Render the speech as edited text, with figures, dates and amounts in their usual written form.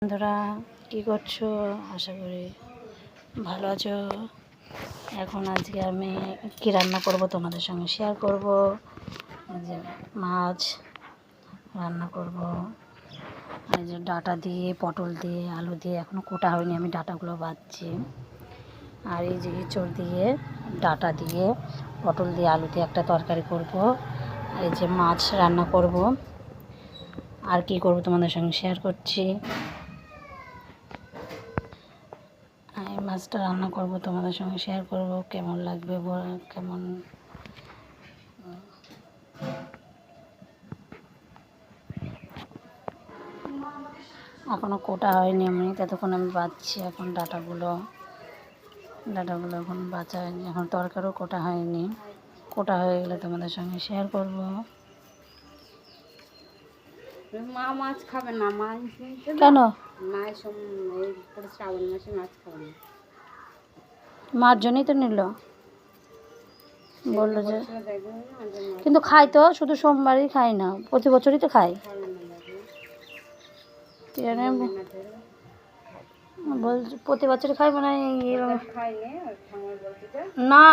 বন্ধুরা কি করছো? আশা করি ভালো আছো। এখন আজকে আমি কি রান্না করব তোমাদের সঙ্গে শেয়ার করব। যে মাছ রান্না করব, এই যে ডাঁটা দিয়ে, পটল দিয়ে, আলু দিয়ে, এখনও কোটা হয়নি, আমি ডাঁটাগুলো বাছছি। আর এই যে এঁচড় দিয়ে, ডাঁটা দিয়ে, পটল দিয়ে, আলু দিয়ে একটা তরকারি করব। আর এই যে মাছ রান্না করব। আর কি করব তোমাদের সঙ্গে শেয়ার করছি। এই মাছটা রান্না করব, তোমাদের সঙ্গে শেয়ার করব কেমন লাগবে, কেমন। এখনও কোটা হয়নি, আমি ততক্ষণ আমি বাছছি এখন ডাঁটাগুলো এখন বাছা হয়নি, এখন তরকারিও কোটা হয়নি। কোটা হয়ে গেলে তোমাদের সঙ্গে শেয়ার করব। মা মাছ খাবে না, মা কেন? মা শ্রাবণ মাসে মাছ খাবে না। মার জন্যই তো নিল, বললো যে, কিন্তু খাই তো, শুধু সোমবারই খাই না, প্রতি বছরই তো খাই। বলছি প্রতি বছরই খাই, মানে না